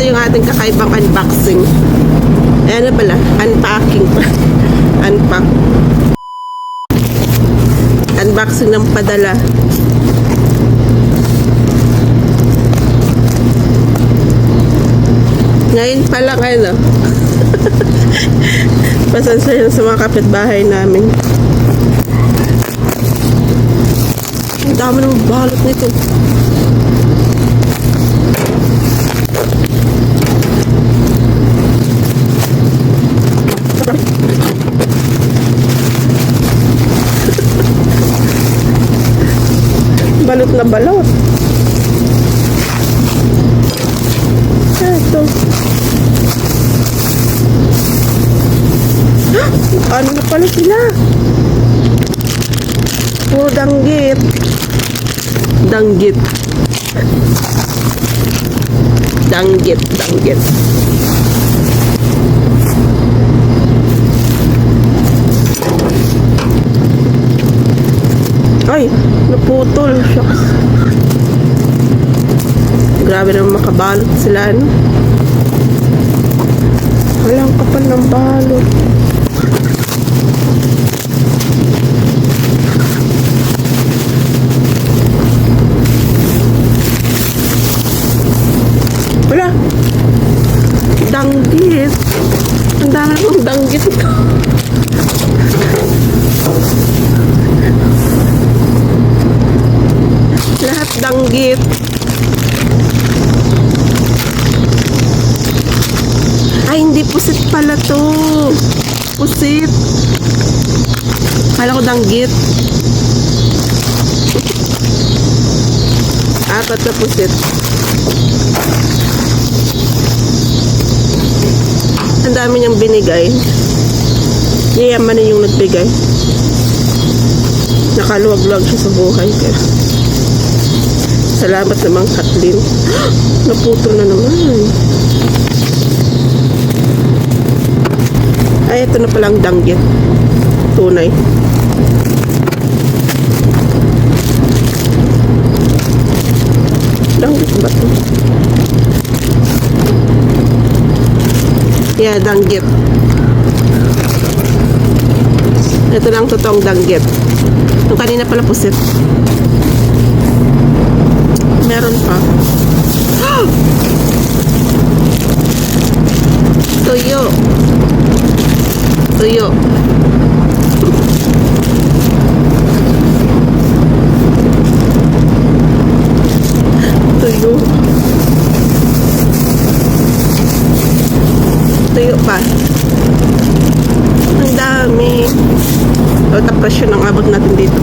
yung ating kakaibang unboxing. Ayan na pala, unpacking pa. Unpack. Unboxing ng padala. Ngayon pa lang ano. Pasensya na sa mga kapitbahay namin. Ang dami ng balot nito. Balot na balot. Ito. Ano na pala sila? Puro danggit. Danggit. Danggit. Danggit. Ay, naputol. Shucks. Grabe naman makabalot sila, ano? Walang kapal ng balot. Wala. Danggit. Ang dami kong danggit ito. Lahat danggit. Ay, hindi pusit pala to. Pusit. Kala ko danggit. Apat na pusit. Ang dami niyang binigay. Yayaman na yung nagbigay. Nakaluwag-luwag siya sa buhay. Kaya salamat naman, Kathleen. Naputol na naman. Ay, ito na palang danggit. Tunay. Danggit ba ito? Yeah, danggit. Ito lang totoong danggit. Yung kanina pala pusit. Meron pa. Tuyo. Tuyo. Tuyo. Tuyo pa. Ang dami. O, tapos yun ang abot natin dito.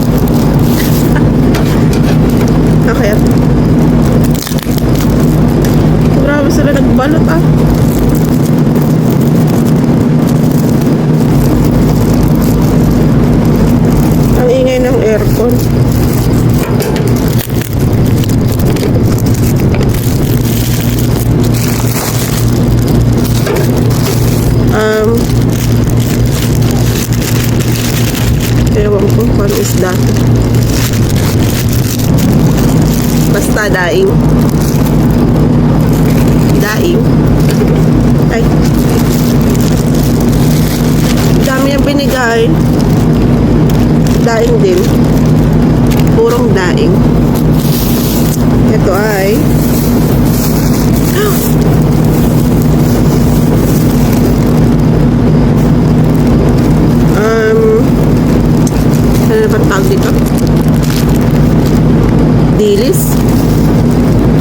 Okay. Grabe sila nagbalot ah. Ang ingay ng aircon. Ewan ko kung isda. Basta daing. Daing. Ay. Dami yung binigay. Daing din. Purong daing. Ito ay ano ba tawag dito? Dilis?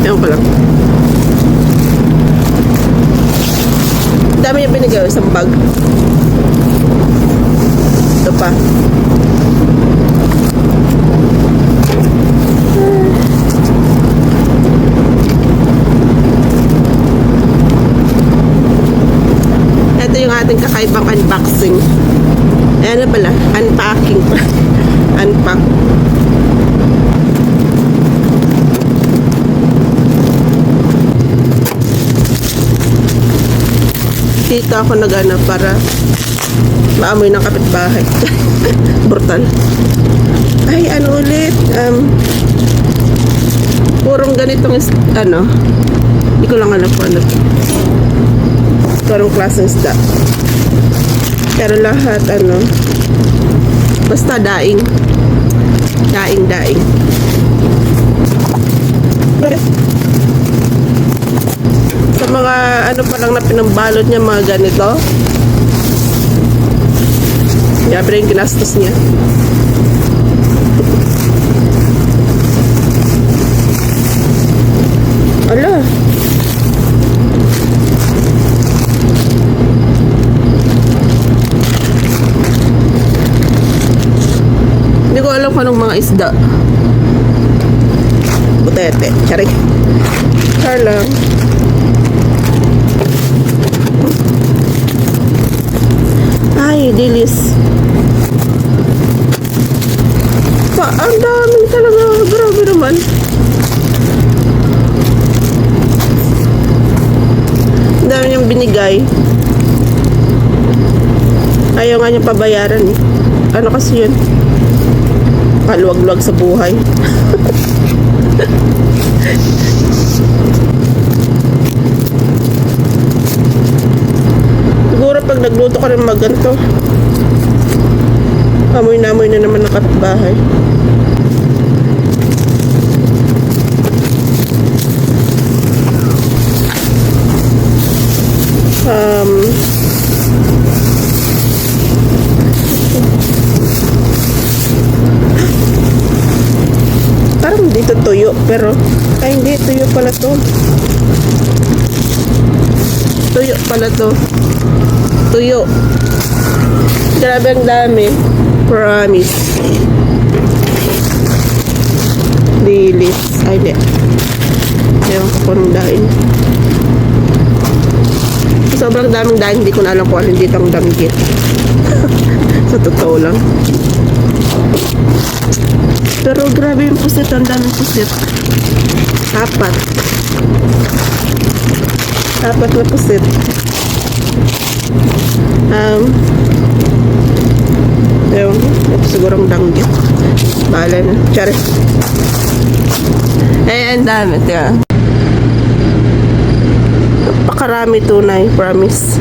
Ewan ko lang. Dami yung binigay. Isang bag. Ito pa. Ito yung ating kakaibang unboxing. Ayan na pala. Unpacking pa. Unpack. Dito ako nag-ano para maamoy ng kapitbahay. Brutal. Ay, ano ulit? Purong ganitong ano Hindi ko lang alam kung ano to. Karong klaseng isda. Pero lahat ano, basta daing. Daing. Sa mga ano pa lang na pinambalot niya, mga ganito. Yabre yung ginastos niya. Ala. Hindi ko alam kung anong mga isda. Butete. Charing. Char lang. Ay, dilis. Ang dami talaga. Grabe naman. Ang dami niyang binigay. Ayaw nga niya pabayaran eh. Ano kasi yun? Kaluwag-luwag sa buhay. Siguro pag nagluto ka rin maganto, amoy na naman ng kapitbahay. Parang dito tuyo, pero ay hindi, tuyo pala to. Tuyo. Grabe ang dami. Promise. Dilis. Ay, hindi. Ewan ko kung dahin. Sobrang daming dahin. Hindi ko na alam kung ano dito ang danggit. Sa totoo lang. Pero grabe yung pusit. Ang daming pusit. Apat na pusit. Ewan ko. Ito sigurong danggit. Bahala na. Tsari. Ang dami. Pakarami tunay. Promise.